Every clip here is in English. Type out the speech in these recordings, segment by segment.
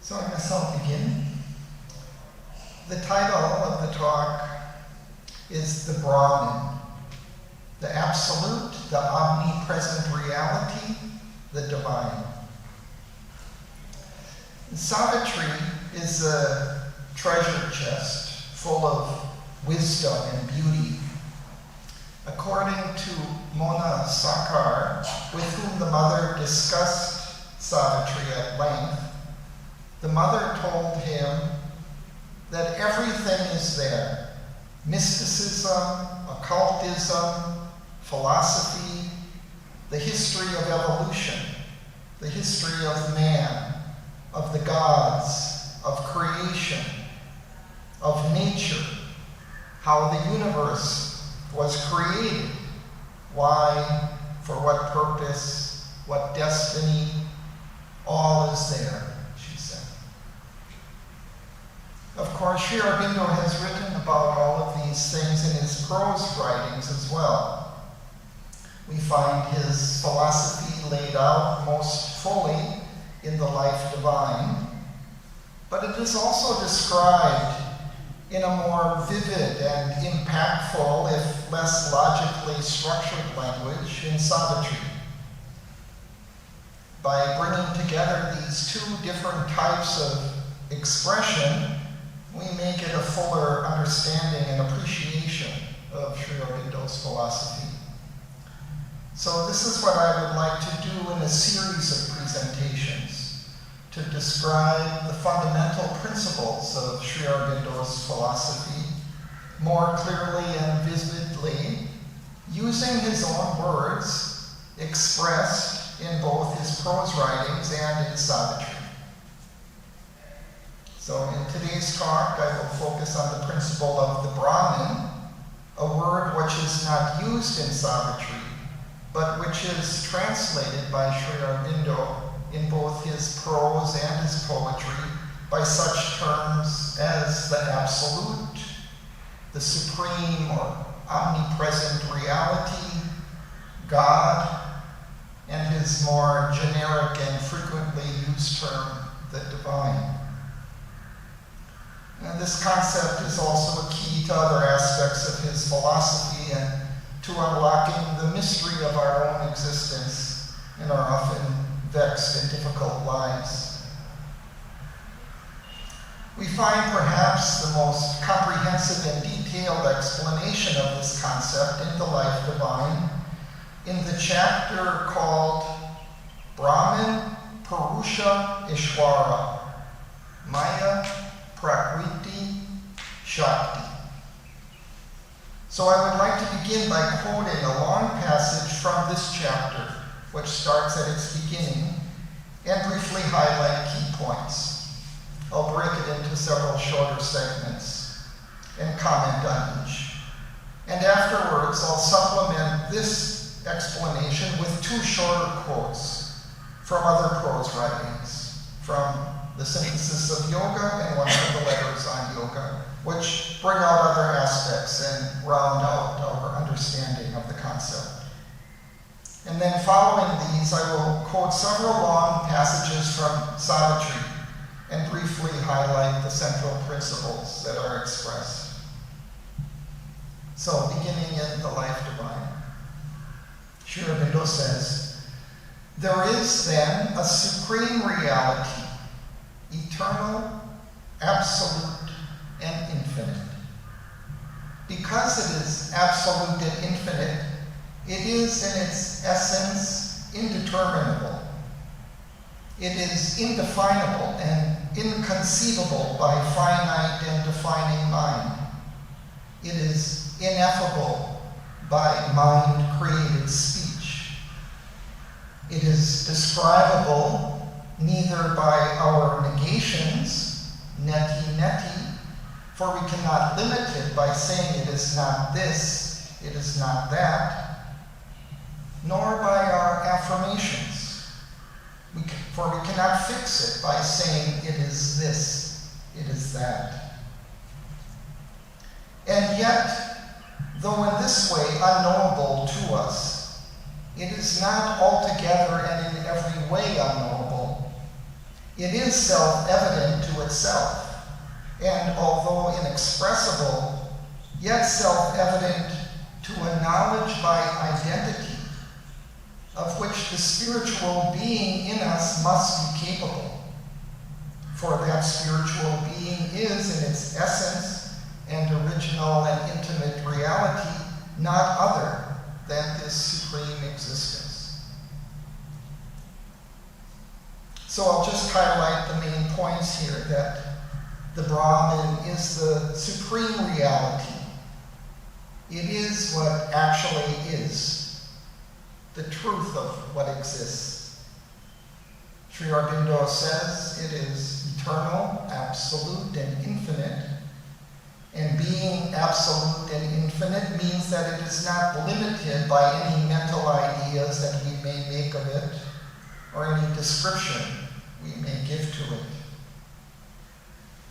So I guess I'll begin. The title of the talk is the Brahman, the absolute, the omnipresent reality, the divine. Savitri is a treasure chest full of wisdom and beauty. According to Mona Sakar, with whom the mother discussed Savitri at length, the mother told him that everything is there: mysticism, occultism, philosophy, the history of evolution, the history of man, of the gods, of creation, of nature, how the universe was created, why, for what purpose, what destiny, all is there, she said. Of course, Sri Aurobindo has written about all of these things in his prose writings as well. We find his philosophy laid out most fully in The Life Divine, but it is also described in a more vivid and impactful, if less logically structured language in Savitri. By bringing together these two different types of expression, we make it a fuller understanding and appreciation of Sri Aurobindo's philosophy. So this is what I would like to do in a series of presentations, to describe the fundamental principles of Sri Aurobindo's philosophy more clearly and vividly, using his own words expressed in both his prose writings and in Savitri. So in today's talk, I will focus on the principle of the Brahman, a word which is not used in Savitri, but which is translated by Sri Aurobindo in both his prose and his poetry by such terms as the absolute, the supreme or omnipresent reality, God, and his more generic and frequently used term, the divine. And this concept is also a key to other aspects of his philosophy and to unlocking the mystery of our own existence in our often vexed and difficult lives. We find perhaps the most comprehensive and detailed explanation of this concept in The Life Divine in the chapter called Brahman, Purusha, Ishwara, Maya, Prakriti, Shakti. So I would like to begin by quoting a long passage from this chapter, which starts at its beginning, and briefly highlight key points. I'll break it into several shorter segments and comment on each. And afterwards, I'll supplement this explanation with two shorter quotes from other prose writings, from The Synthesis of Yoga and one from the Letters on Yoga, which bring out other aspects and round out our understanding of the concept. And then following these, I will quote several long passages from Savitri and briefly highlight the central principles that are expressed. So, beginning in The Life Divine, Sri Aurobindo says, "There is then a supreme reality, eternal, absolute, and infinite. Because it is absolute and infinite, it is in its essence indeterminable. It is indefinable and inconceivable by finite and defining mind. It is ineffable by mind-created speech. It is describable neither by our negations, neti, for we cannot limit it by saying it is not this, it is not that, nor by our affirmations, for we cannot fix it by saying it is this, it is that. And yet, though in this way unknowable to us, it is not altogether and in every way unknowable. It is self-evident to itself, and although inexpressible, yet self-evident to a knowledge by identity, of which the spiritual being in us must be capable. For that spiritual being is, in its essence and original and intimate reality, not other than this supreme existence. So I'll just highlight the main points here, that the Brahman is the supreme reality. It is what actually is, the truth of what exists. Sri Aurobindo says it is eternal, absolute, and infinite. And being absolute and infinite means that it is not limited by any mental ideas that we may make of it, or any description we may give to it.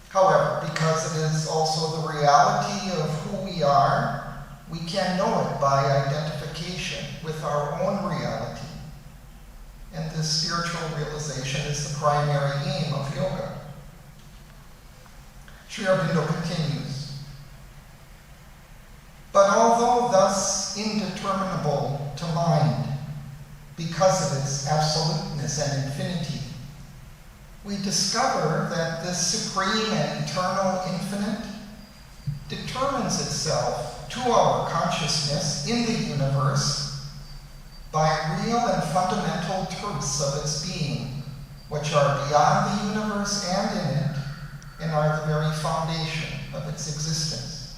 However, because it is also the reality of who we are, we can know it by identification with our own reality. And this spiritual realization is the primary aim of yoga. Sri Aurobindo continues, but although thus indeterminable to mind, because of its absoluteness and infinity, we discover that this supreme and eternal infinite determines itself to our consciousness in the universe by real and fundamental truths of its being, which are beyond the universe and in it, and are the very foundation of its existence.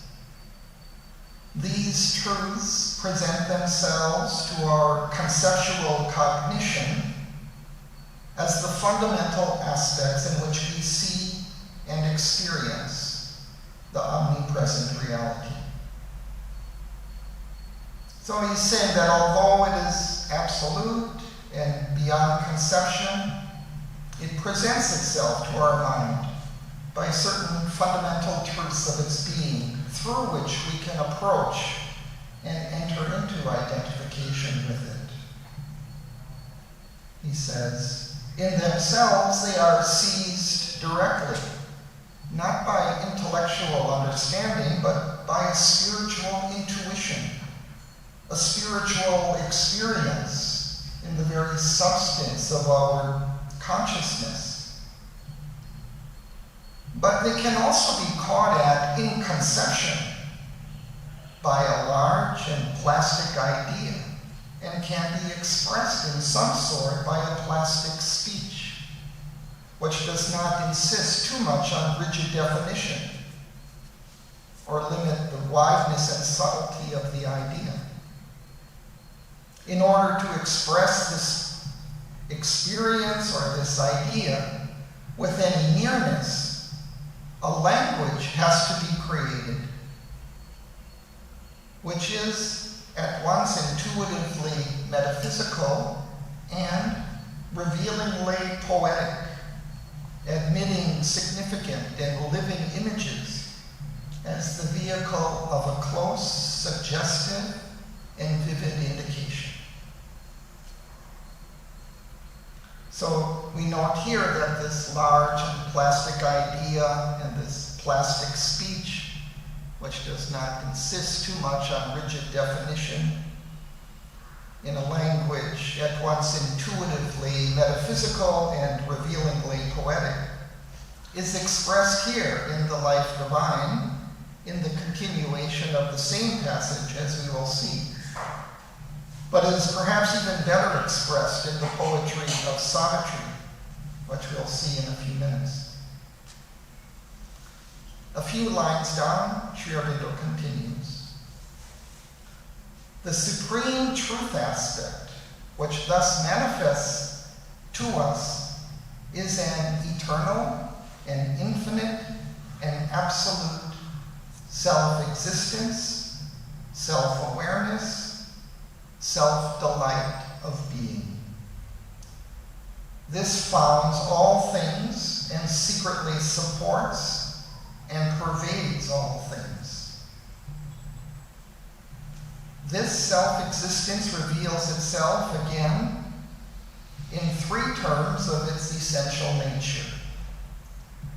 These truths present themselves to our conceptual cognition as the fundamental aspects in which we see and experience the omnipresent reality. So he's saying that although it is absolute and beyond conception, it presents itself to our mind by certain fundamental truths of its being, through which we can approach and enter into identification with it. He says, in themselves they are seized directly, not by intellectual understanding, but by a spiritual intuition, a spiritual experience in the very substance of our consciousness. But they can also be caught at in conception by a large and plastic idea, and can be expressed in some sort by a plastic speech, which does not insist too much on rigid definition or limit the wideness and subtlety of the idea. In order to express this experience or this idea with any nearness, a language has to be created, which is at once intuitively metaphysical and revealingly poetic, admitting significant and living images as the vehicle of a close, suggestive, and vivid indication. So we note here that this large and plastic idea and this plastic speech, which does not insist too much on rigid definition, in a language at once intuitively metaphysical and revealingly poetic, is expressed here in the Life Divine, in the continuation of the same passage, as we will see. But it is perhaps even better expressed in the poetry of Savitri, which we'll see in a few minutes. A few lines down, Sri Aurobindo continues. The supreme truth aspect, which thus manifests to us, is an eternal and infinite and absolute self-existence, self-awareness, self-delight of being. This founds all things and secretly supports and pervades all things. This self-existence reveals itself again in three terms of its essential nature: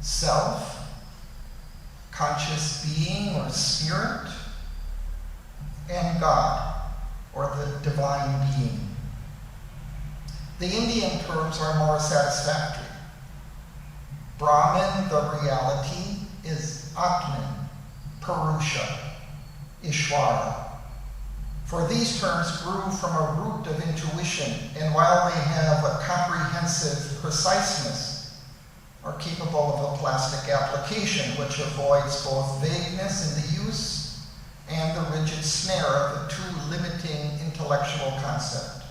self, conscious being or spirit, and God, or the divine being. The Indian terms are more satisfactory. Brahman, the reality, is Atman, Purusha, Ishvara. For these terms grew from a root of intuition, and while they have a comprehensive preciseness, are capable of a plastic application which avoids both vagueness in the use and the rigid snare of a too limiting intellectual concept.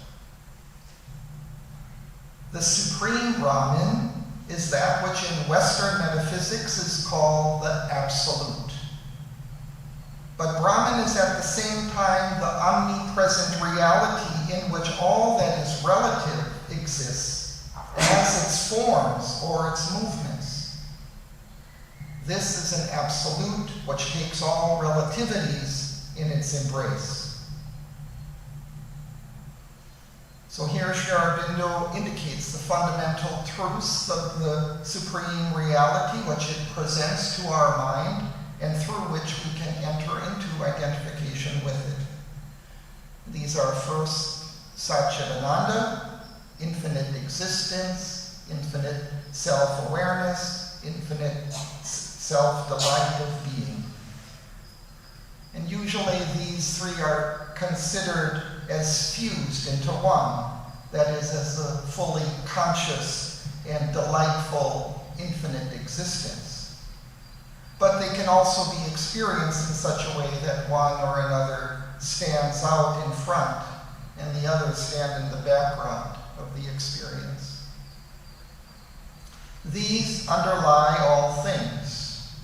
The supreme Brahman is that which in Western metaphysics is called the absolute. But Brahman is at the same time the omnipresent reality in which all that is relative exists as its forms or its movements. This is an absolute which takes all relativities in its embrace. So here Sri Aurobindo indicates the fundamental truths of the supreme reality which it presents to our mind and through which we can enter into identification with it. These are first Satchidananda, infinite existence, infinite self-awareness, infinite self-delight of being. And usually these three are considered as fused into one, that is, as a fully conscious and delightful infinite existence. But they can also be experienced in such a way that one or another stands out in front and the others stand in the background of the experience. These underlie all things.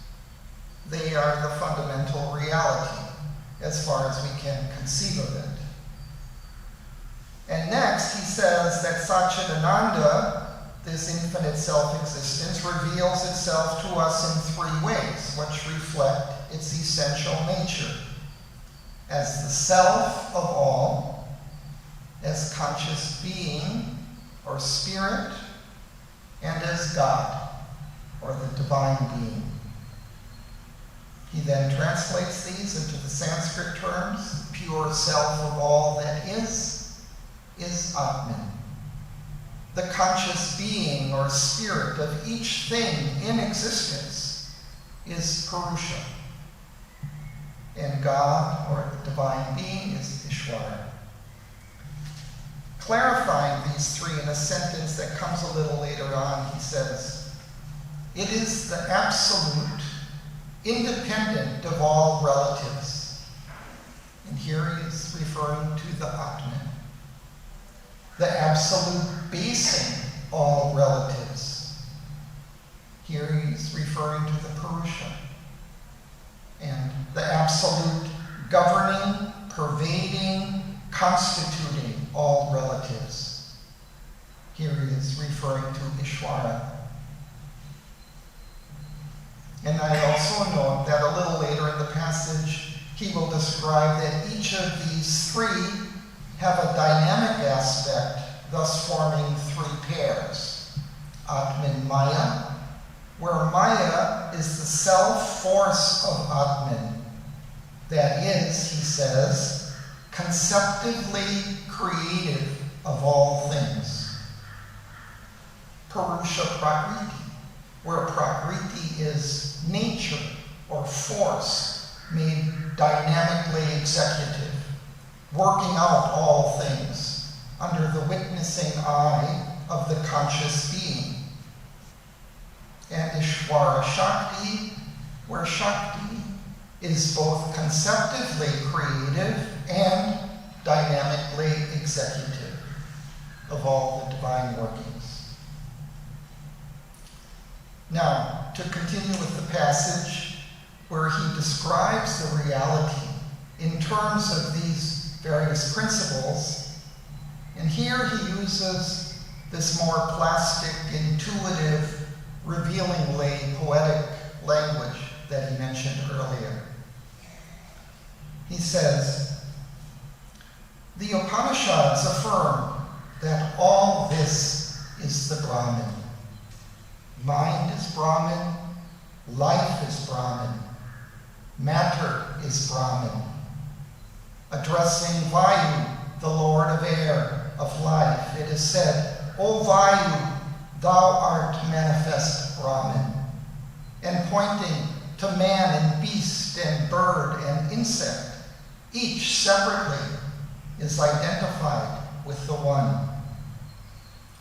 They are the fundamental reality as far as we can conceive of it. And next, he says that Satchidananda, this infinite self-existence, reveals itself to us in three ways, which reflect its essential nature: as the self of all, as conscious being or spirit, and as God, or the divine being. He then translates these into the Sanskrit terms. Pure self of all that is Atman. The conscious being or spirit of each thing in existence is Purusha. And God, or the divine being, is Ishvara. Clarifying these three in a sentence that comes a little later on, he says, "It is the absolute, independent of all relatives." And here he is referring to the Atman. The absolute basing all relatives. Here he's referring to the Purusha. And the absolute governing, pervading, constituting all relatives. Here he is referring to Ishvara. And I also know that a little later in the passage, he will describe that each of these three have a dynamic aspect, thus forming three pairs. Atman Maya, where Maya is the self-force of Atman. That is, he says, conceptively creative of all things. Purusha Prakriti, where Prakriti is nature or force made dynamically executive, working out all things under the witnessing eye of the conscious being. And Ishvara Shakti, where Shakti is both conceptively creative and dynamically executive of all the divine workings. Now, to continue with the passage where he describes the reality in terms of these various principles, and here he uses this more plastic, intuitive, revealingly poetic language that he mentioned earlier. He says, "The Upanishads affirm that all this is the Brahman. Mind is Brahman. Life is Brahman. Matter is Brahman. Addressing Vayu, the Lord of air, of life, it is said, O Vayu, thou art manifest Brahman. And pointing to man and beast and bird and insect, each separately is identified with the one.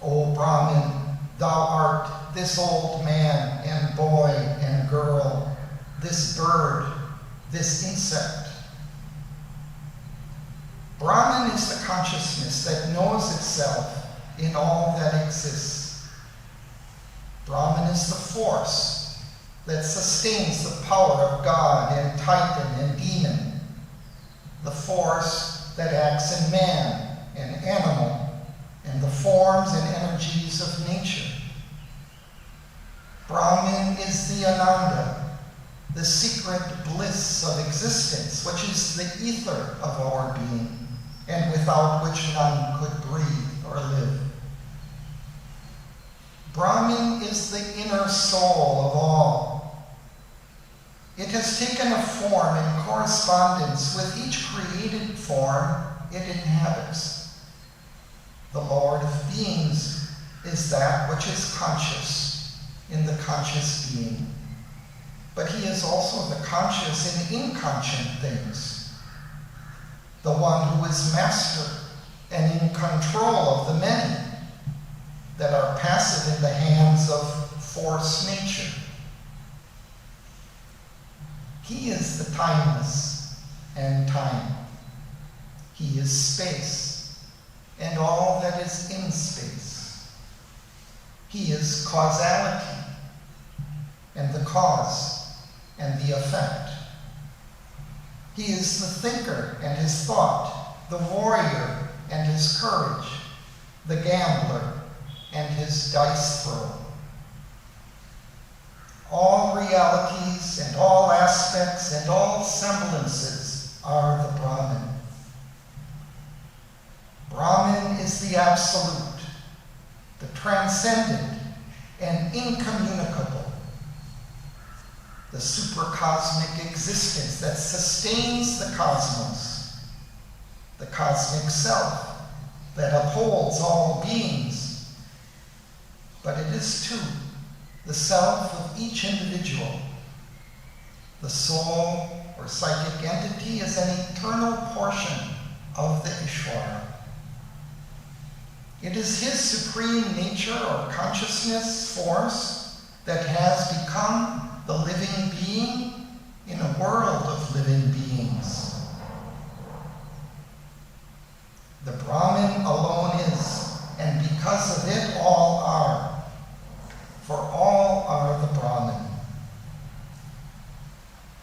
O Brahman, thou art this old man and boy and girl, this bird, this insect. Brahman is the consciousness that knows itself in all that exists. Brahman is the force that sustains the power of God and Titan and demon, the force that acts in man and animal, and the forms and energies of nature. Brahman is the Ananda, the secret bliss of existence, which is the ether of our being, and without which none could breathe or live. Brahman is the inner soul of all. It has taken a form in correspondence with each created form it inhabits. The Lord of beings is that which is conscious in the conscious being. But he is also the conscious in inconscient things. The one who is master and in control of the many that are passive in the hands of force nature. He is the timeless and time. He is space and all that is in space. He is causality and the cause and the effect. He is the thinker and his thought, the warrior and his courage, the gambler and his dice throw. All realities and all aspects and all semblances are the Brahman. Brahman is the absolute, the transcendent and incommunicable, the supercosmic existence that sustains the cosmos, the cosmic self that upholds all beings. But it is too the self of each individual. The soul or psychic entity is an eternal portion of the Ishvara. It is his supreme nature or consciousness force that has become the living being in a world of living beings. The Brahman alone is, and because of it all are. For all are the Brahman.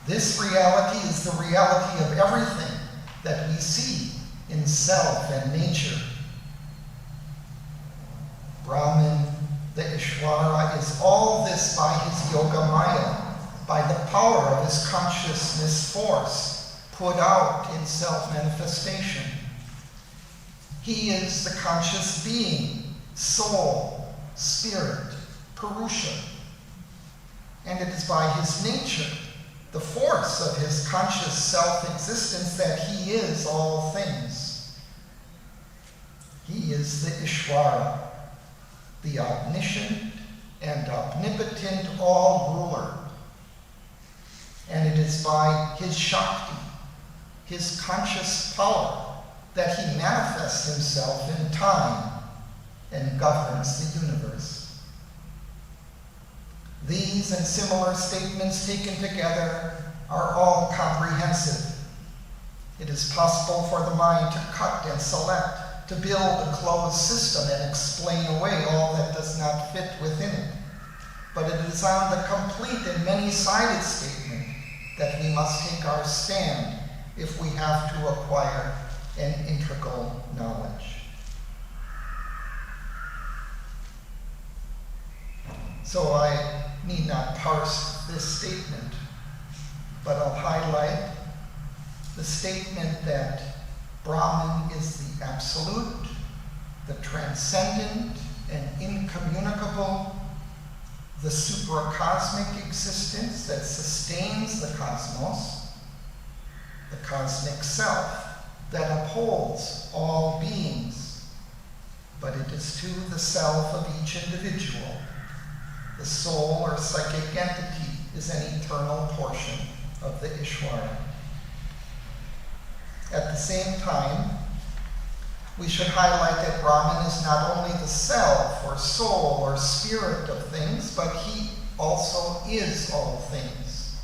This reality is the reality of everything that we see in self and nature. Brahman, the Ishvara, is all this by his yoga maya, by the power of his consciousness force put out in self-manifestation. He is the conscious being, soul, spirit, Purusha. And it is by his nature, the force of his conscious self-existence, that he is all things. He is the Ishvara, the omniscient and omnipotent all-ruler. And it is by his Shakti, his conscious power, that he manifests himself in time and governs the universe. These and similar statements taken together are all comprehensive. It is possible for the mind to cut and select, to build a closed system and explain away all that does not fit within it. But it is on the complete and many-sided statement that we must take our stand if we have to acquire an integral knowledge. So I need not parse this statement, but I'll highlight the statement that Brahman is the absolute, the transcendent and incommunicable, the supracosmic existence that sustains the cosmos, the cosmic self that upholds all beings, but it is to the self of each individual. The soul or psychic entity is an eternal portion of the Ishvara. At the same time, we should highlight that Brahman is not only the self or soul or spirit of things, but he also is all things,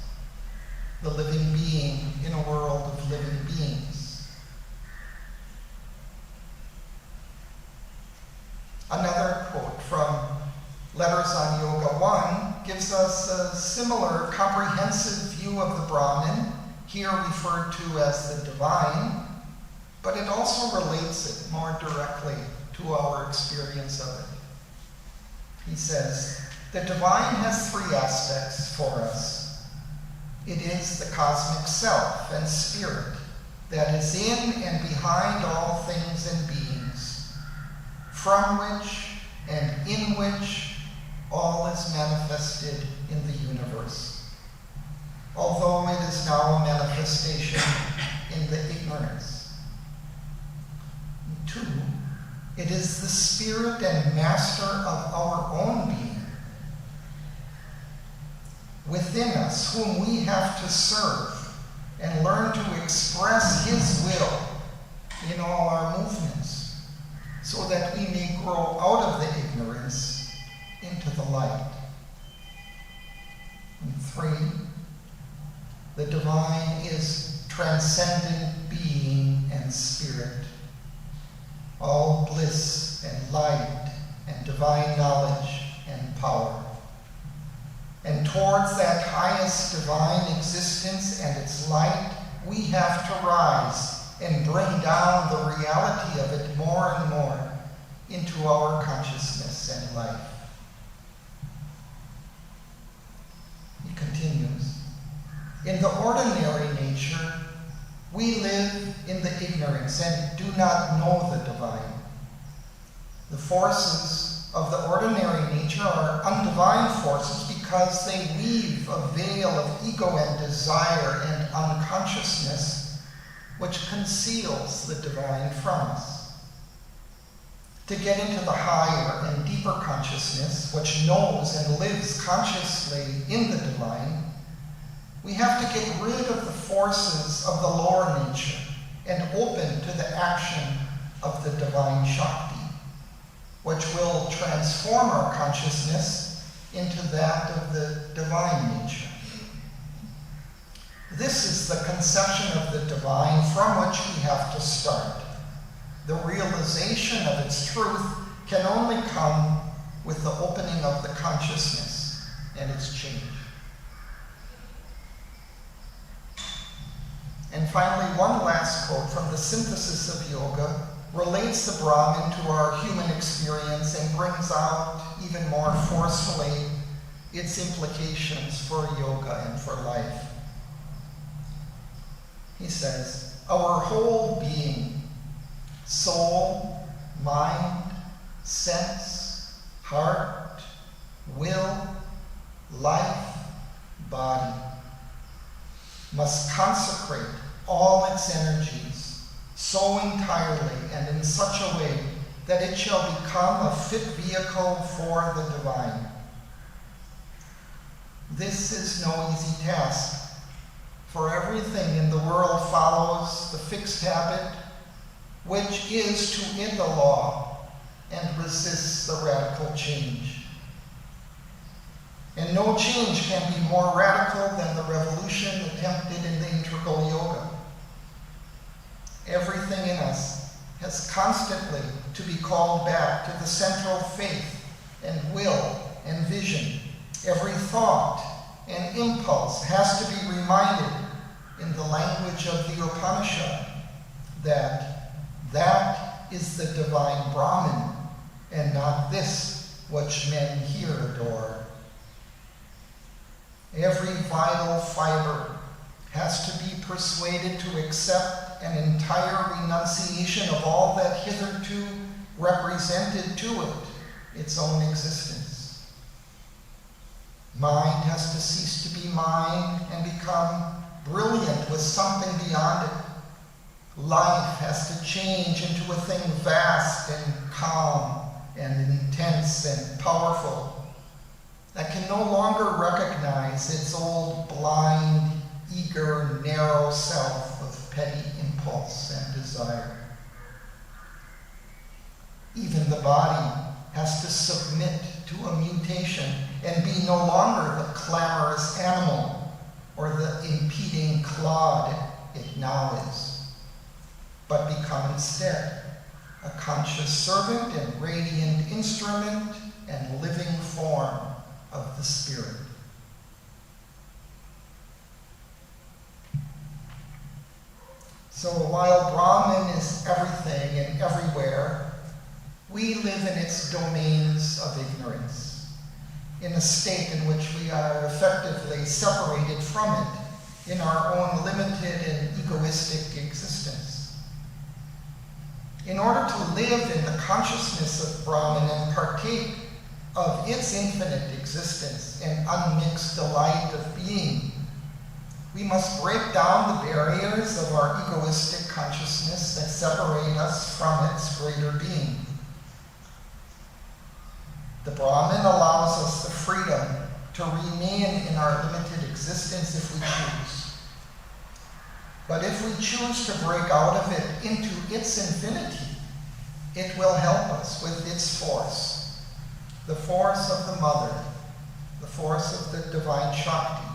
the living being in a world of living beings. Another quote from Letters on Yoga 1 gives us a similar comprehensive view of the Brahman, here referred to as the divine, but it also relates it more directly to our experience of it. He says, the divine has three aspects for us. It is the cosmic self and spirit that is in and behind all things and beings, from which and in which all is manifested in the universe, although it is now a manifestation in the ignorance. 2, it is the spirit and master of our own being within us, whom we have to serve and learn to express his will in all our movements, so that we may grow out of the ignorance into the light. And 3, the divine is transcendent being and spirit, all bliss and light and divine knowledge and power. And towards that highest divine existence and its light, we have to rise and bring down the reality of it more and more into our consciousness and life. He continues, in the ordinary nature, we live in the ignorance and do not know the divine. The forces of the ordinary nature are undivine forces because they weave a veil of ego and desire and unconsciousness which conceals the divine from us. To get into the higher and deeper consciousness, which knows and lives consciously in the divine, we have to get rid of the forces of the lower nature and open to the action of the divine Shakti, which will transform our consciousness into that of the divine nature. This is the conception of the divine from which we have to start. The realization of its truth can only come with the opening of the consciousness and its change. And finally, one last quote from the Synthesis of Yoga relates the Brahman to our human experience and brings out even more forcefully its implications for yoga and for life. He says, our whole being, soul, mind, sense, heart, will, life, body, must consecrate all its energies so entirely and in such a way that it shall become a fit vehicle for the divine. This is no easy task, for everything in the world follows the fixed habit, which is to end the law and resists the radical change. And no change can be more radical than the revolution attempted in the integral yoga. Everything in us has constantly to be called back to the central faith and will and vision. Every thought and impulse has to be reminded in the language of the Upanishad that is the divine Brahman and not this which men here adore. Every vital fiber has to be persuaded to accept an entire renunciation of all that hitherto represented to it its own existence. Mind has to cease to be mind and become brilliant with something beyond it. Life has to change into a thing vast and calm and intense and powerful that can no longer recognize its old blind, eager, narrow self of petty impulse and desire. Even the body has to submit to a mutation and be no longer the clamorous animal or the impeding clod it now is, but become instead a conscious servant and radiant instrument and living form of the Spirit. So while Brahman is everything and everywhere, we live in its domains of ignorance, in a state in which we are effectively separated from it in our own limited and egoistic existence. In order to live in the consciousness of Brahman and partake of its infinite existence and unmixed delight of being, we must break down the barriers of our egoistic consciousness that separate us from its greater being. The Brahman allows us the freedom to remain in our limited existence if we choose. But if we choose to break out of it into its infinity, it will help us with its force, the force of the Mother, the force of the divine Shakti.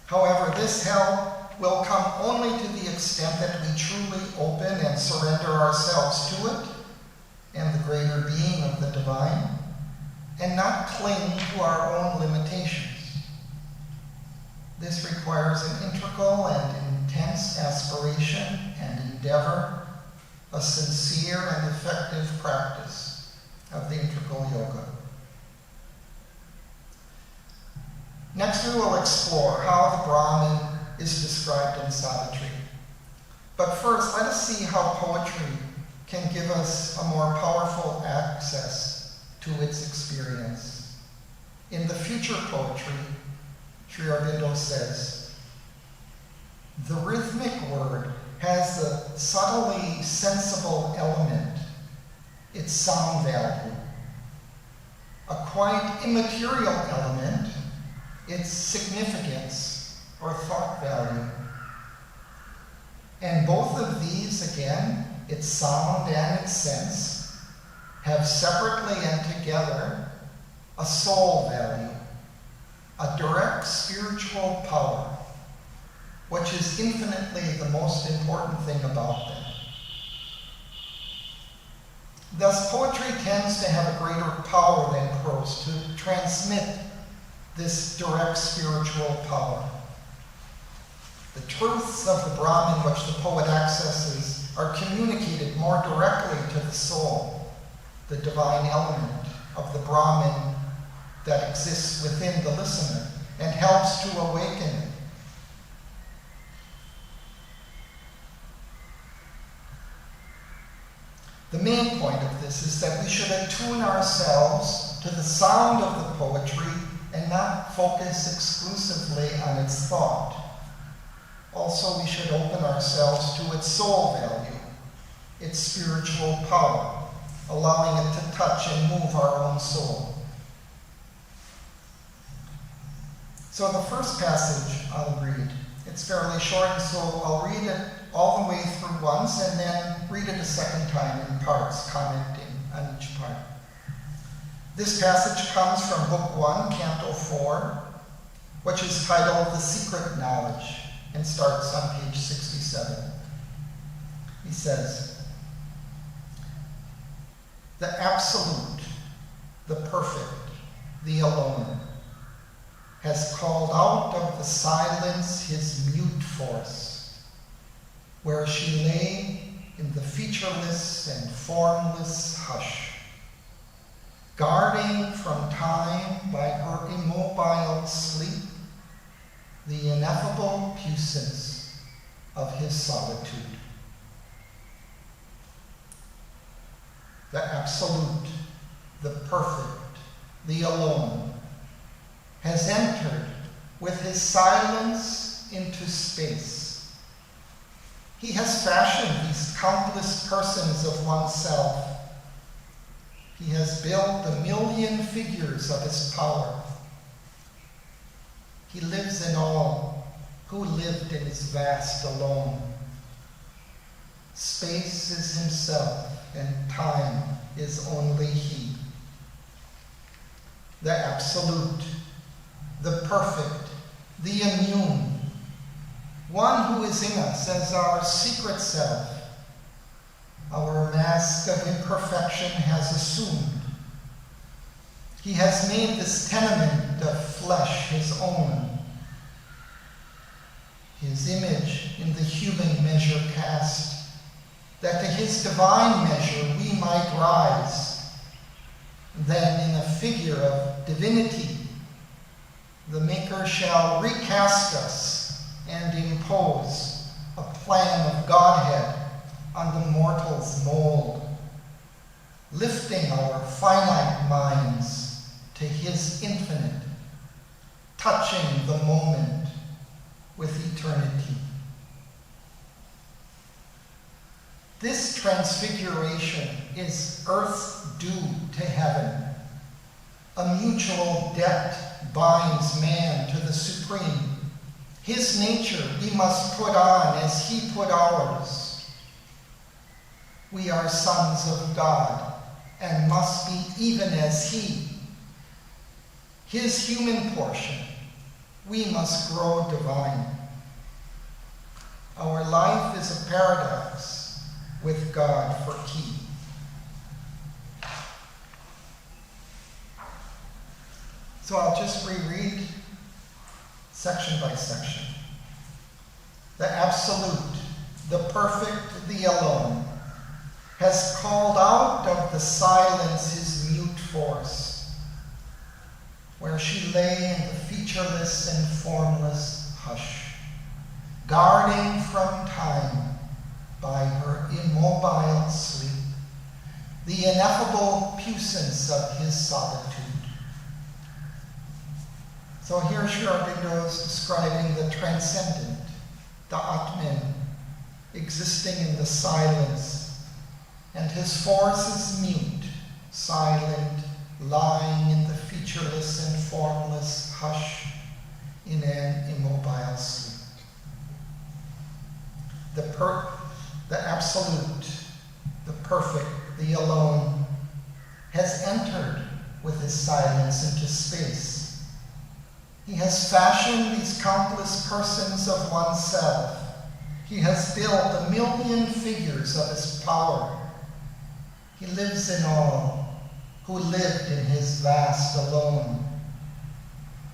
However, this help will come only to the extent that we truly open and surrender ourselves to it and the greater being of the divine, and not cling to our own limitations. This requires an integral and intense aspiration and endeavor, a sincere and effective practice of the integral yoga. Next, we will explore how the Brahman is described in Savitri. But first, let us see how poetry can give us a more powerful access to its experience. In the future poetry, Sri Aurobindo says, the rhythmic word has the subtly sensible element, its sound value, a quite immaterial element, its significance or thought value. And both of these, again, its sound and its sense, have separately and together a soul value, a direct spiritual power, which is infinitely the most important thing about them. Thus, poetry tends to have a greater power than prose to transmit this direct spiritual power. The truths of the Brahman which the poet accesses are communicated more directly to the soul, the divine element of the Brahman that exists within the listener and helps to awaken it. The main point of this is that we should attune ourselves to the sound of the poetry and not focus exclusively on its thought. Also, we should open ourselves to its soul value, its spiritual power, allowing it to touch and move our own soul. So the first passage I'll read. It's fairly short, so I'll read it all the way through once and then read it a second time in parts, commenting on each part. This passage comes from Book 1, Canto 4, which is titled The Secret Knowledge, and starts on page 67. He says, the Absolute, the Perfect, the Alone, has called out of the silence his mute force, where she lay in the featureless and formless hush, guarding from time by her immobile sleep the ineffable puissance of his solitude. The Absolute, perfect, the alone, has entered with his silence into space. He has fashioned these countless persons of oneself. He has built the million figures of his power. He lives in all who lived in his vast alone. Space is himself, and time is only he. The absolute, the perfect, the immune, one who is in us as our secret self, our mask of imperfection has assumed. He has made this tenement of flesh his own. His image in the human measure cast, that to his divine measure we might rise. Then in a figure of divinity, the Maker shall recast us and impose a plan of Godhead on the mortal's mold, lifting our finite minds to his infinite, touching the moment with eternity. This transfiguration is earth's due to heaven. A mutual debt binds man to the supreme. His nature we must put on as he put ours. We are sons of God and must be even as he. His human portion, we must grow divine. Our life is a paradox with God for key. So I'll just reread section by section. The absolute, the perfect, the alone, has called out of the silence his mute force, where she lay in the featureless and formless hush, guarding from time by her immobile sleep the ineffable puissance of his solitude. So here Sri Aurobindo is describing the transcendent, the Atman, existing in the silence, and his force is mute, silent, lying in the featureless and formless hush in an immobile sleep. The absolute, the perfect, the alone, has entered with his silence into space. He has fashioned these countless persons of oneself. He has built a million figures of his power. He lives in all who lived in his vast alone.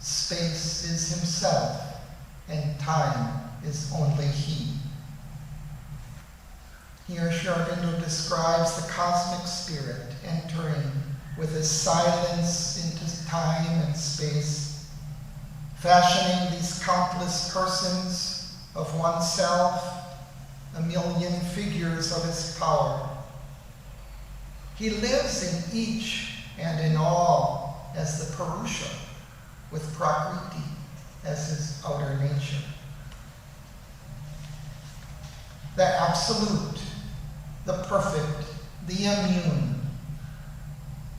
Space is himself, and time is only he. Here Sri Aurobindo describes the cosmic spirit entering with his silence into time and space, fashioning these countless persons of oneself, a million figures of his power. He lives in each and in all as the Purusha, with Prakriti as his outer nature. The absolute, the perfect, the immune,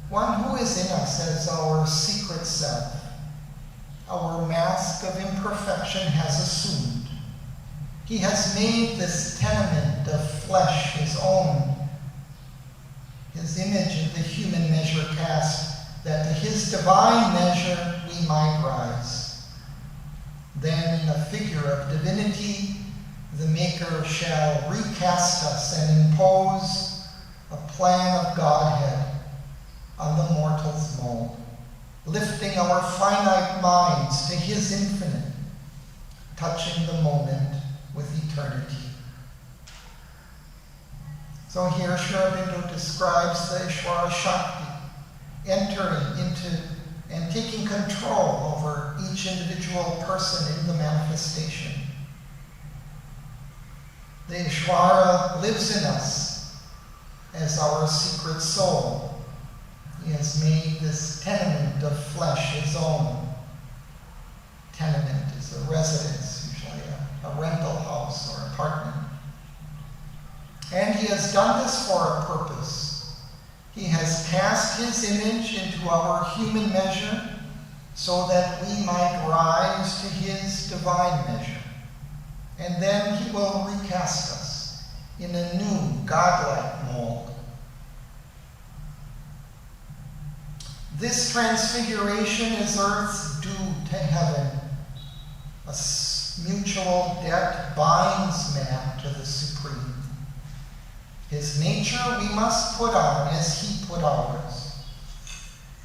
one who is in us as our secret self, our mask of imperfection has assumed. He has made this tenement of flesh his own, his image in the human measure cast, that to his divine measure we might rise. Then in a figure of divinity, the Maker shall recast us and impose a plan of Godhead on the mortal's mold, lifting our finite minds to his infinite, touching the moment with eternity. So here Sri Aurobindo describes the Ishvara Shakti entering into and taking control over each individual person in the manifestation. The Ishvara lives in us as our secret soul, He has made this tenement of flesh his own. Tenement is a residence, usually a rental house or apartment. And he has done this for a purpose. He has cast his image into our human measure so that we might rise to his divine measure. And then he will recast us in a new, godlike mold. This transfiguration is earth's due to heaven. A mutual debt binds man to the supreme. His nature we must put on as he put ours.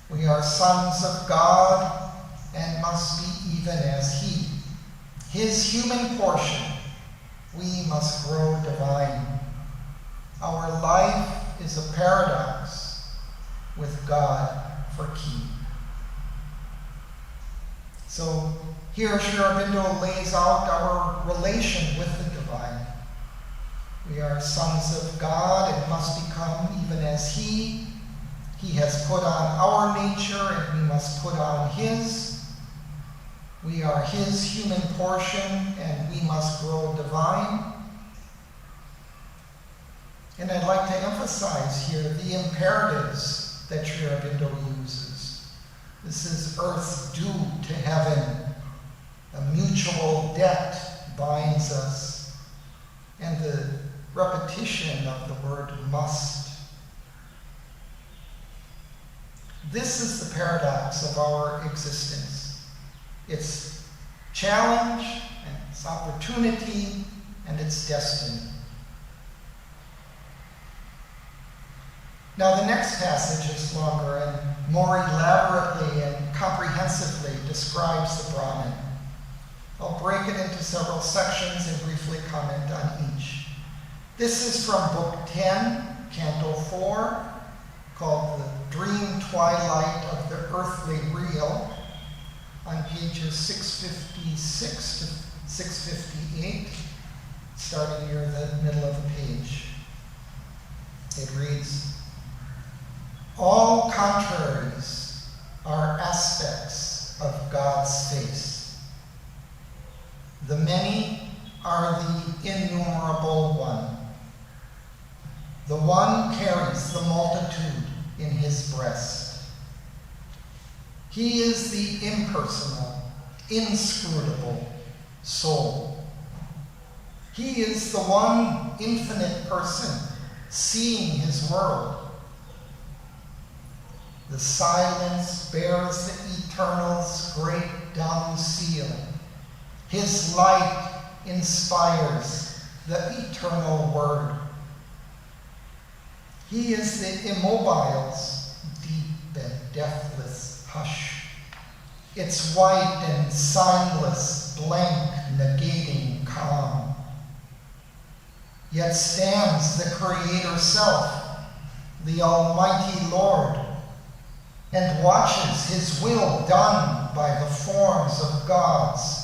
We are sons of God and must be even as he. His human portion, we must grow divine. Our life is a paradox with God for key. So here Sri Aurobindo lays out our relation with the divine. We are sons of God and must become even as he. He has put on our nature and we must put on his. We are his human portion and we must grow divine. And I'd like to emphasize here the imperatives that Sri Aurobindo uses. This is earth's due to heaven. A mutual debt binds us. And the repetition of the word must. This is the paradox of our existence. It's challenge, and it's opportunity, and it's destiny. Now the next passage is longer and more elaborately and comprehensively describes the Brahman. I'll break it into several sections and briefly comment on each. This is from Book 10, Canto 4, called The Dream Twilight of the Earthly Real, on pages 656 to 658, starting near the middle of the page. It reads, "All contraries are aspects of God's face. The many are the innumerable one. The one carries the multitude in his breast. He is the impersonal, inscrutable soul. He is the one infinite person seeing his world. The silence bears the eternal's great dumb seal. His light inspires the eternal word. He is the immobile's deep and deathless hush. Its white and soundless, blank, negating calm. Yet stands the Creator Self, the Almighty Lord, and watches his will done by the forms of gods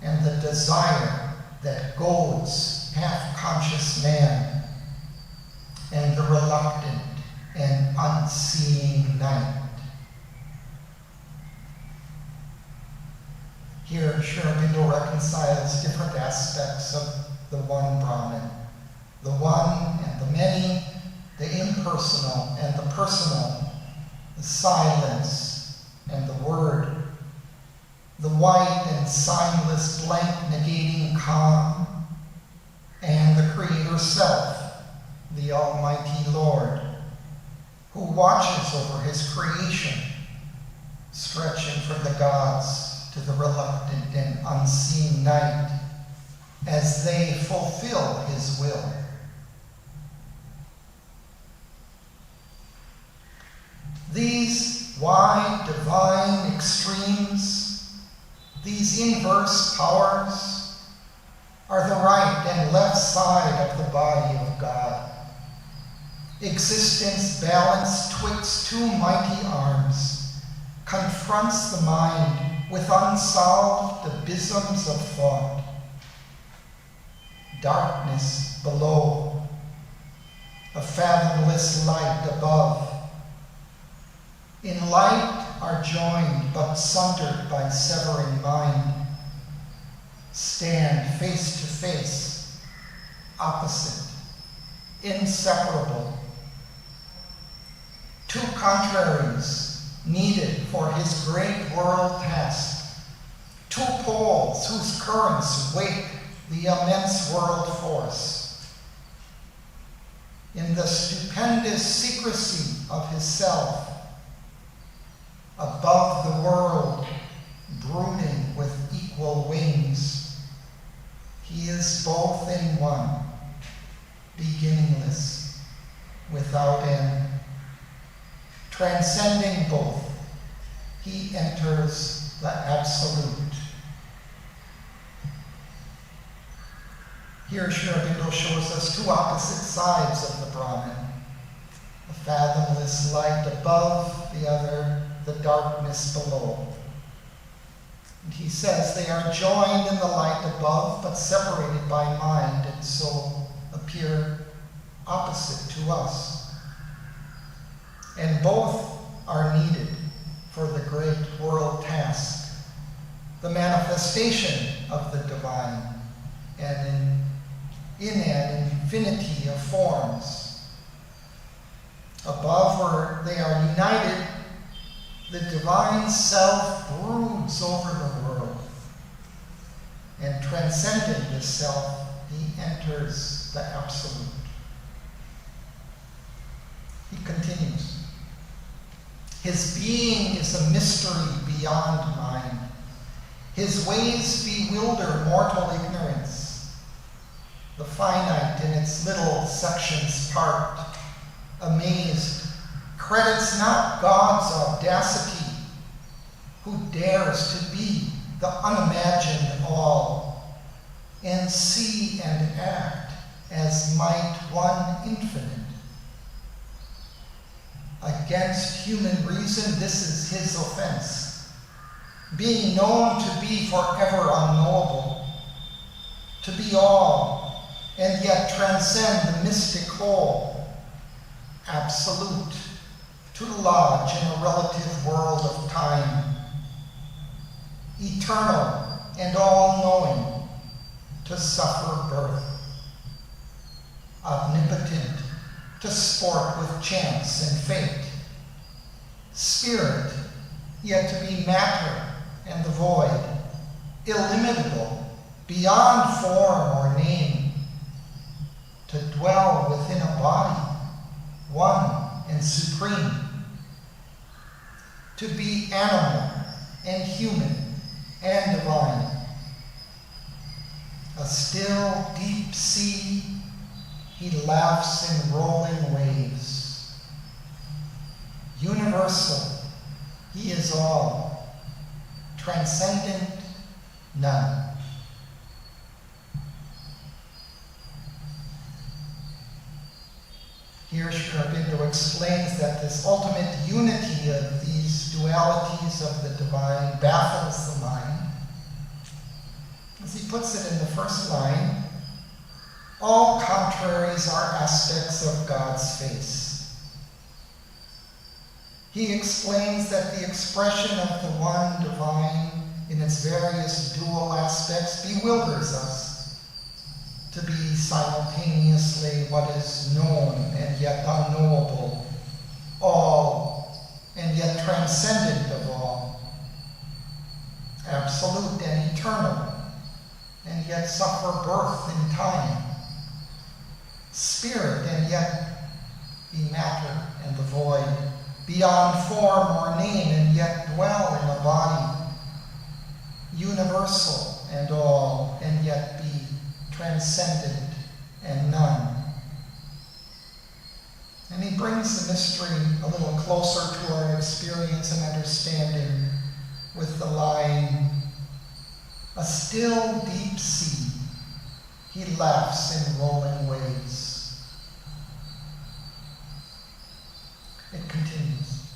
and the desire that goads half-conscious man and the reluctant and unseeing night. Here, Sri Aurobindo reconciles different aspects of the one Brahman, the one and the many, the impersonal and the personal, the silence and the word, the white and signless blank negating calm, and the Creator Self, the Almighty Lord, who watches over his creation, stretching from the gods to the reluctant and unseen night, as they fulfill his will. These wide divine extremes, these inverse powers, are the right and left side of the body of God. Existence balanced twixt two mighty arms confronts the mind with unsolved abysms of thought. Darkness below, a fathomless light above, in light are joined but sundered by severing mind, stand face to face, opposite, inseparable. Two contraries needed for his great world task, two poles whose currents wake the immense world force. In the stupendous secrecy of his self, above the world, brooding with equal wings, he is both in one, beginningless, without end. Transcending both, he enters the absolute. Here, Sri Aurobindo shows us two opposite sides of the Brahman. The fathomless light above, the other, the darkness below. And he says they are joined in the light above, but separated by mind, and so appear opposite to us. And both are needed for the great world task, the manifestation of the divine, and in an infinity of forms. Above, where they are united, the divine self broods over the world. And transcending this self, he enters the absolute. He continues. His being is a mystery beyond mind. His ways bewilder mortal ignorance. The finite in its little sections part, amazed, credits not God's audacity, who dares to be the unimagined all, and see and act as might one infinite. Against human reason, this is his offense, being known to be forever unknowable, to be all, and yet transcend the mystic whole, absolute, to lodge in a relative world of time, eternal and all-knowing, to suffer birth, omnipotent, to sport with chance and fate, spirit, yet to be matter and the void, illimitable, beyond form or name, to dwell within a body, one and supreme, to be animal and human and divine, a still deep sea, he laughs in rolling waves. Universal, he is all, transcendent, none. Here, Sri Aurobindo explains that this ultimate unity of these dualities of the divine baffles the mind. As he puts it in the first line, all contraries are aspects of God's face. He explains that the expression of the one divine in its various dual aspects bewilders us, to be simultaneously what is known and yet unknowable, all and yet transcendent of all, absolute and eternal, and yet suffer birth in time, spirit and yet be matter and the void, beyond form or name and yet dwell in a body, universal and all, and yet be transcendent and none. And he brings the mystery a little closer to our experience and understanding with the line, a still deep sea, he laughs in rolling waves. It continues.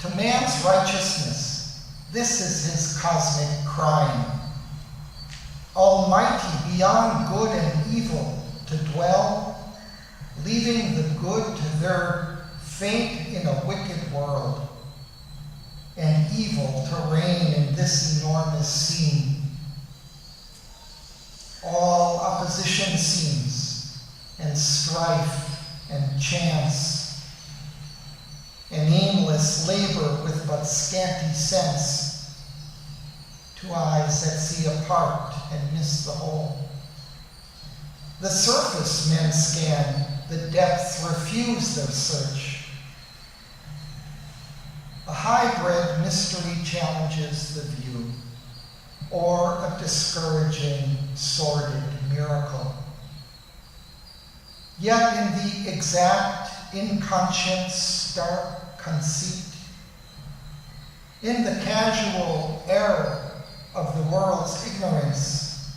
To man's righteousness, this is his cosmic crime. Almighty beyond good and evil to dwell, leaving the good to their fate in a wicked world, and evil to reign in this enormous scene. All opposition seems, and strife and chance, and aimless labor with but scanty sense, to eyes that see a part and miss the whole. The surface men scan, the depths refuse their search. A hybrid mystery challenges the view, or a discouraging, sordid miracle. Yet in the exact, inconscient, stark conceit, in the casual error of the world's ignorance,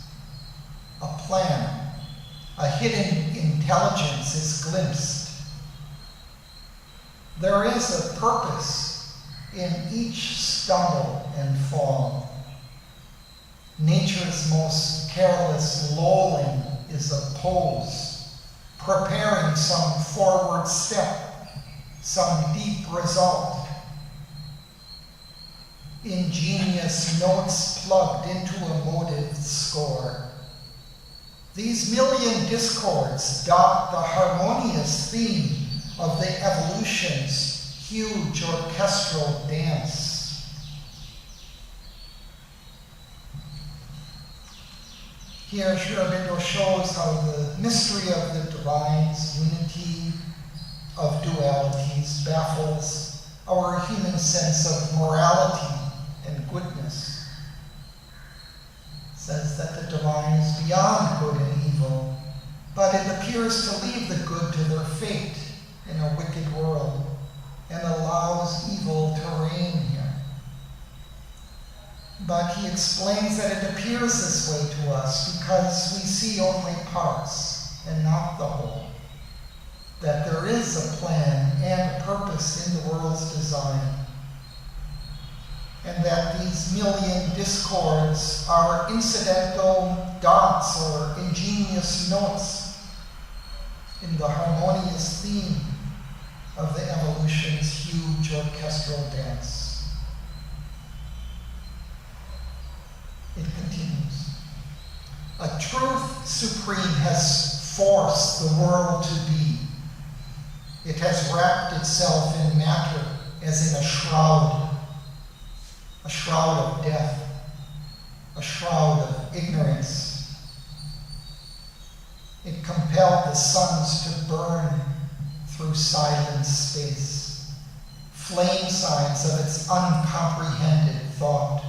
a plan, a hidden intelligence is glimpsed. There is a purpose in each stumble and fall. Nature's most careless lolling is a pose, preparing some forward step, some deep result. Ingenious notes plugged into a motive score. These million discords dot the harmonious theme of the evolution's huge orchestral dance. Here, Sri Aurobindo shows how the mystery of the divine's unity of dualities baffles our human sense of morality and goodness. Says that the divine is beyond good and evil, but it appears to leave the good to their fate in a wicked world and allows evil to reign here. But he explains that it appears this way to us because we see only parts and not the whole, that there is a plan and a purpose in the world's design, and that these million discords are incidental dots or ingenious notes in the harmonious theme of the evolution's huge orchestral dance. It continues. A truth supreme has forced the world to be. It has wrapped itself in matter as in a shroud of death, a shroud of ignorance. It compelled the suns to burn through silent space, flame signs of its uncomprehended thought.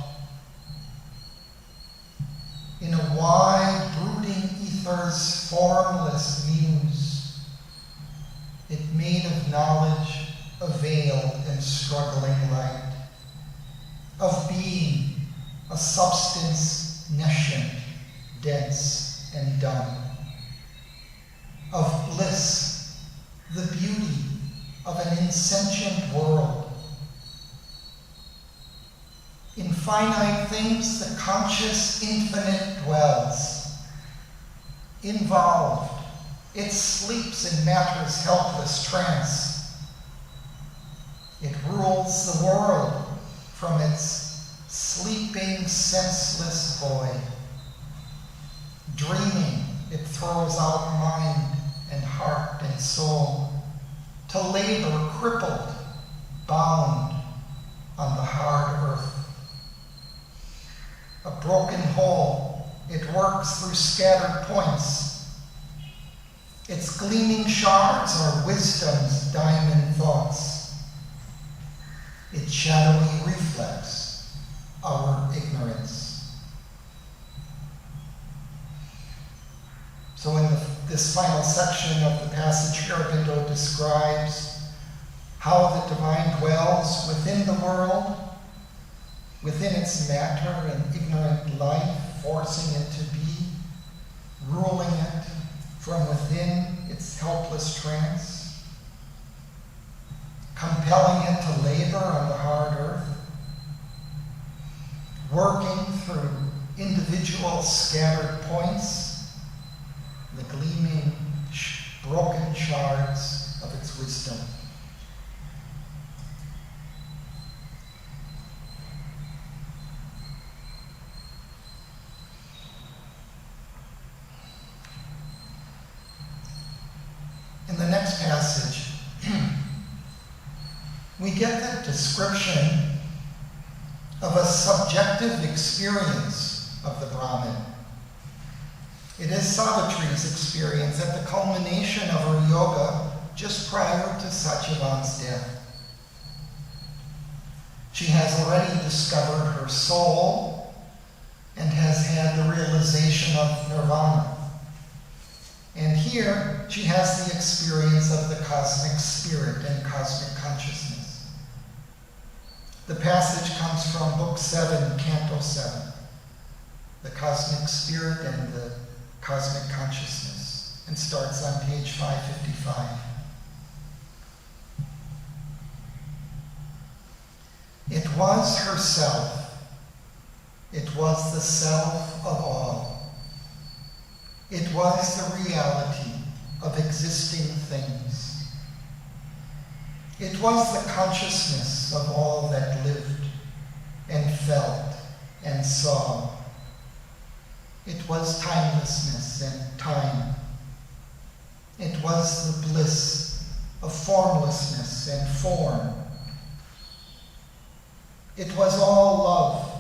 In a wide, brooding ether's formless muse, it made of knowledge a veiled and struggling light, of being a substance nescient, dense, and dumb, of bliss, the beauty of an insentient world. In finite things, the conscious infinite dwells. Involved, it sleeps in matter's helpless trance. It rules the world from its sleeping, senseless void. Dreaming, it throws out mind and heart and soul to labor crippled, bound on the hard earth. A broken whole, it works through scattered points. Its gleaming shards are wisdom's diamond thoughts. Its shadowy reflex, our ignorance. So in this final section of the passage, Aurobindo describes how the divine dwells within the world, within its matter and ignorant life, forcing it to be, ruling it from within its helpless trance, compelling it to labor on the hard earth, working through individual scattered points, the gleaming, broken shards of its wisdom. get the description of a subjective experience of the Brahman. It is Savitri's experience at the culmination of her yoga just prior to Satyavan's death. She has already discovered her soul and has had the realization of nirvana. And here she has the experience of the cosmic spirit and cosmic consciousness. The passage comes from Book 7, Canto 7, the cosmic spirit and the cosmic consciousness, and starts on page 555. It was herself. It was the self of all. It was the reality of existing things. It was the consciousness of all that lived and felt and saw. It was timelessness and time. It was the bliss of formlessness and form. It was all love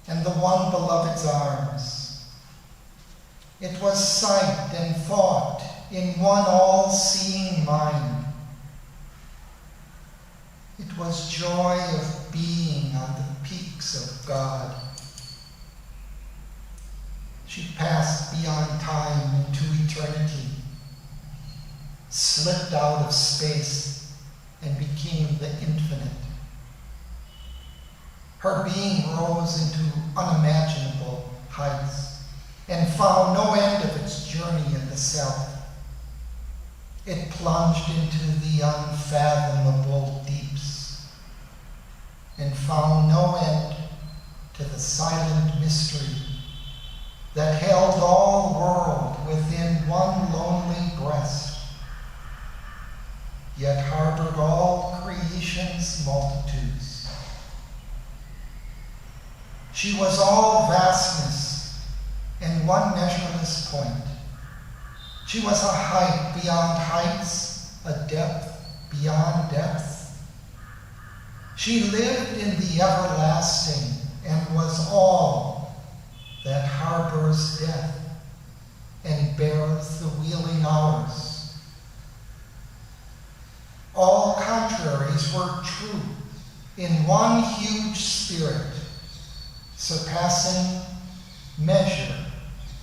and the one beloved's arms. It was sight and thought in one all-seeing mind. It was joy of being on the peaks of God. She passed beyond time into eternity, slipped out of space, and became the infinite. Her being rose into unimaginable heights and found no end of its journey in the self. It plunged into the unfathomable deeps and found no end to the silent mystery that held all world within one lonely breast, yet harbored all creation's multitudes. She was all vastness and one measureless point. She was a height beyond heights, a depth beyond depth. She lived in the everlasting and was all that harbors death and bears the wheeling hours. All contraries were true in one huge spirit, surpassing measure,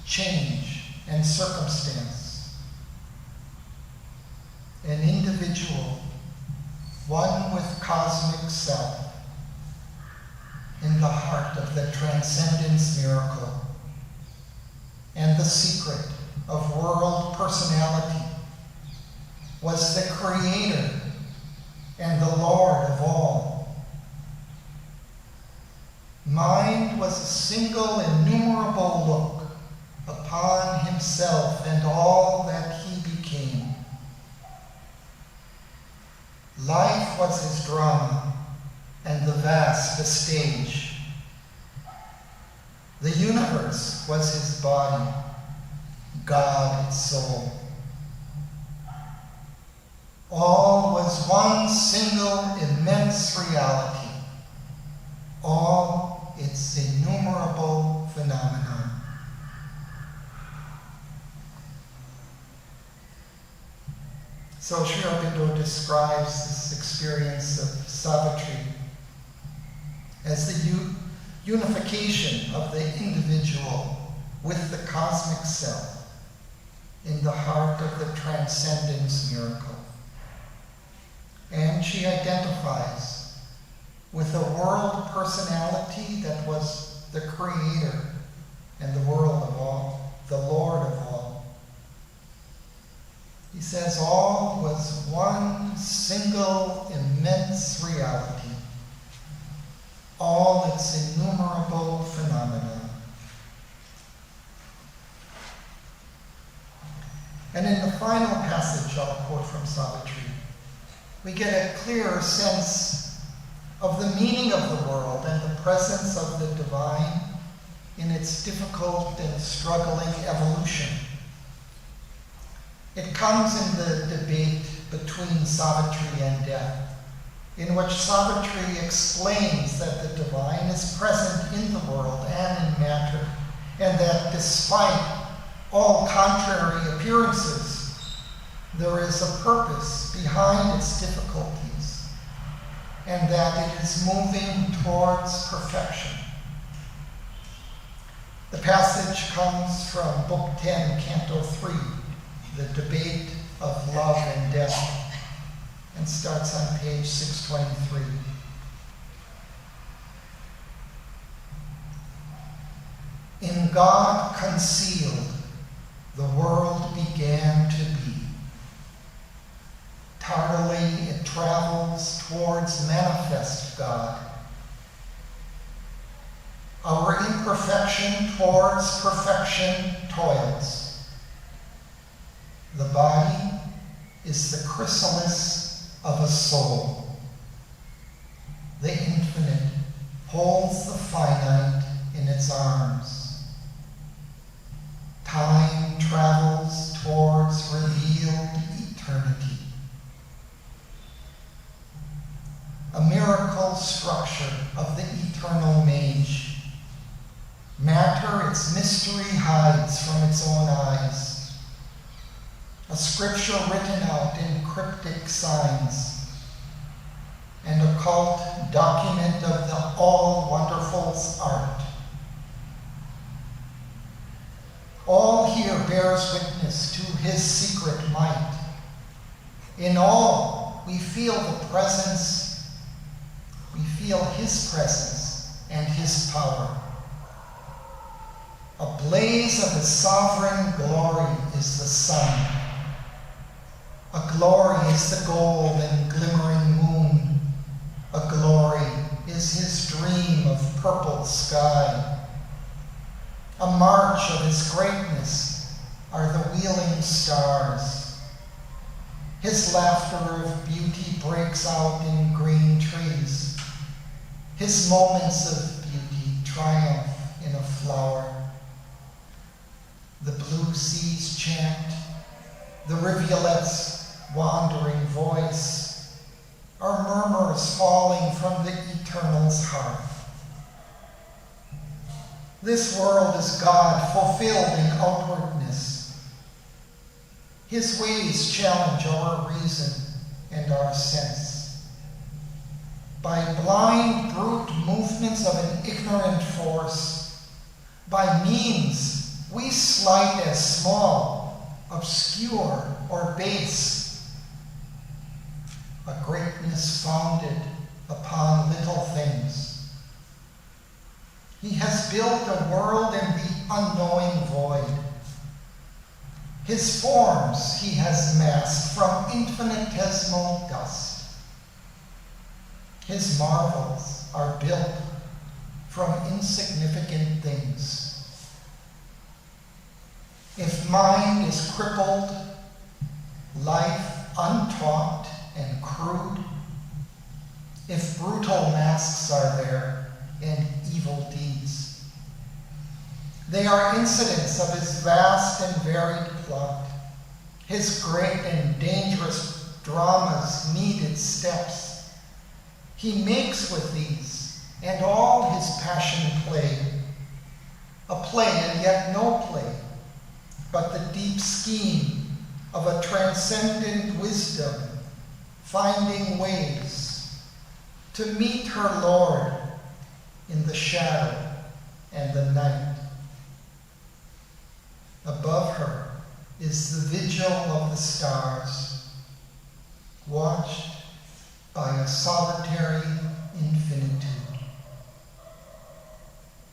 change, and circumstance. An individual, one with cosmic self, in the heart of the transcendence miracle and the secret of world personality, was the creator and the Lord of all. Mind was a single innumerable look upon himself and all that he became. Life was his drama and the vast a stage. The universe was his body, God its soul. All was one single immense reality, all its innumerable phenomenon. So Sri Aurobindo describes this experience of Savitri as the unification of the individual with the cosmic self in the heart of the transcendence miracle. And she identifies with a world personality that was the creator and the world of all, the Lord of all. He says all was one single immense reality, all its innumerable phenomena. And in the final passage I'll quote from Savitri, we get a clearer sense of the meaning of the world and the presence of the divine in its difficult and struggling evolution. It comes in the debate between Savitri and death. in which Savitri explains that the divine is present in the world and in matter, and that despite all contrary appearances, there is a purpose behind its difficulties, and that it is moving towards perfection. The passage comes from Book 10, Canto 3, The Debate of Love and Death, and starts on page 623. In God concealed, the world began to be. Tardily it travels towards manifest God. Our imperfection towards perfection toils. The body is the chrysalis of a soul. The infinite holds the finite in its arms. Time travels towards revealed eternity. A miracle structure of the eternal mage. Matter its mystery hides from its own eyes. A scripture written out in cryptic signs, and occult document of the all-wonderful's art. All here bears witness to his secret might. In all, we feel the presence, we feel his presence and his power. A blaze of his sovereign glory is the sun. A glory is the gold and glimmering moon. A glory is his dream of purple sky. A march of his greatness are the wheeling stars. His laughter of beauty breaks out in green trees. His moments of beauty triumph in a flower. The blue seas chant, the rivulet's wandering voice, are murmurs falling from the eternal's heart. This world is God fulfilled in outwardness. His ways challenge our reason and our sense. By blind, brute movements of an ignorant force, by means we slight as small, obscure, or base, a greatness founded upon little things. He has built a world in the unknowing void. His forms he has massed from infinitesimal dust. His marvels are built from insignificant things. If mind is crippled, life untaught and crude, if brutal masks are there and evil deeds, they are incidents of his vast and varied plot. His great and dangerous dramas need its steps. He makes with these and all his passion play, a play and yet no play, but the deep scheme of a transcendent wisdom, finding ways to meet her Lord in the shadow and the night. Above her is the vigil of the stars, watched by a solitary infinitude.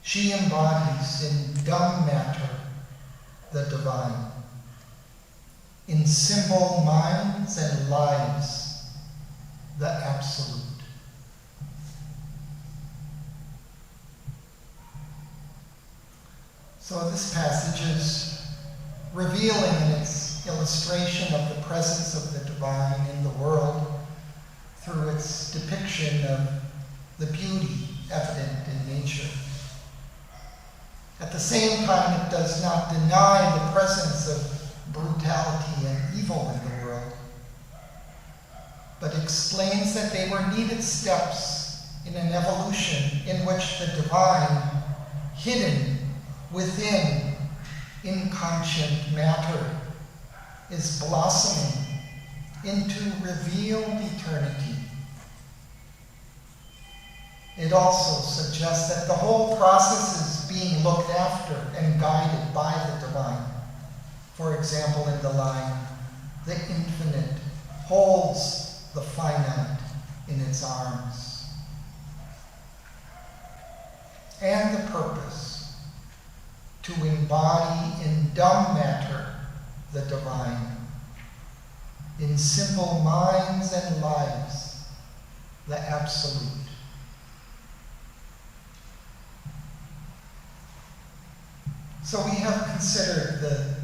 She embodies in dumb matter the divine, in simple minds and lives the absolute. So this passage is revealing in its illustration of the presence of the divine in the world through its depiction of the beauty evident in nature. At the same time, it does not deny the presence of brutality and evil in the world. but explains that they were needed steps in an evolution in which the divine, hidden within inconscient matter, is blossoming into revealed eternity. It also suggests that the whole process is being looked after and guided by the divine. For example, in the line, the infinite holds the finite in its arms. And the purpose, to embody in dumb matter the divine, in simple minds and lives, the absolute. So we have considered the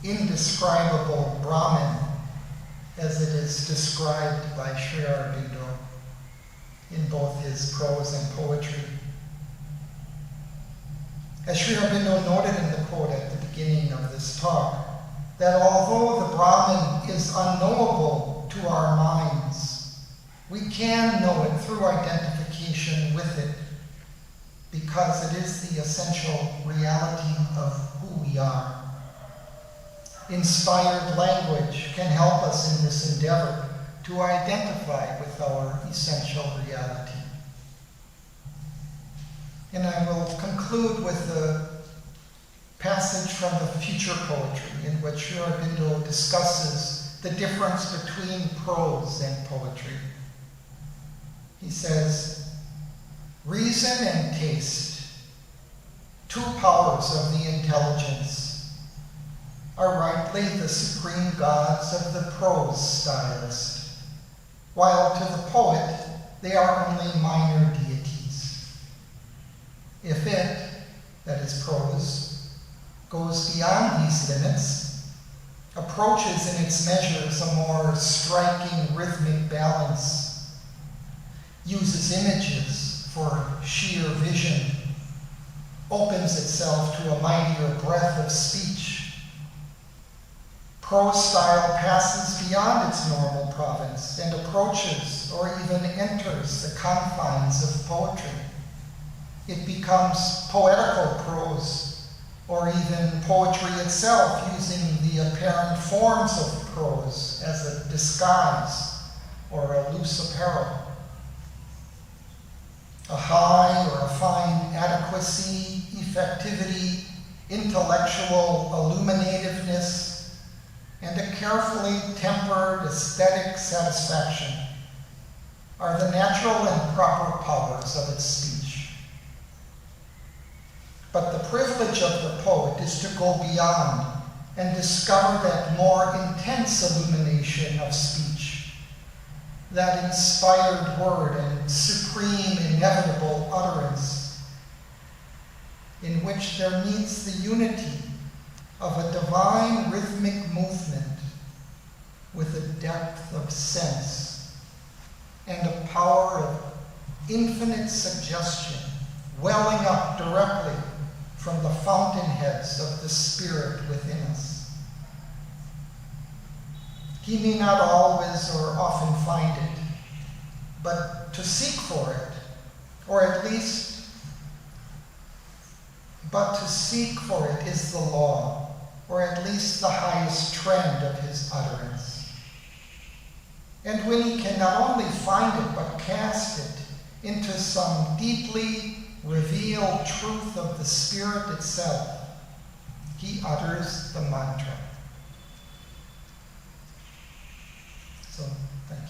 indescribable Brahman as it is described by Sri Aurobindo in both his prose and poetry. As Sri Aurobindo noted in the quote at the beginning of this talk, that although the Brahman is unknowable to our minds, we can know it through identification with it, because it is the essential reality of who we are. Inspired language can help us in this endeavor to identify with our essential reality. And I will conclude with the passage from the Future Poetry, in which Sri Aurobindo discusses the difference between prose and poetry. He says, "Reason and taste, two powers of the intelligence, are rightly the supreme gods of the prose stylist, while to the poet they are only minor deities. If it, that is prose, goes beyond these limits, approaches in its measures a more striking rhythmic balance, uses images for sheer vision, opens itself to a mightier breadth of speech, prose style passes beyond its normal province and approaches or even enters the confines of poetry. It becomes poetical prose, or even poetry itself, using the apparent forms of prose as a disguise or a loose apparel. A high or a fine adequacy, effectivity, intellectual illuminativeness, and a carefully tempered aesthetic satisfaction are the natural and proper powers of its speech. But the privilege of the poet is to go beyond and discover that more intense illumination of speech, that inspired word and supreme inevitable utterance, in which there meets the unity of a divine rhythmic movement with a depth of sense and a power of infinite suggestion welling up directly from the fountainheads of the Spirit within us. He may not always or often find it, but to seek for it, but to seek for it is the law, or at least the highest trend of his utterance. And when he can not only find it, but cast it into some deeply revealed truth of the Spirit itself, he utters the mantra. So, thank you.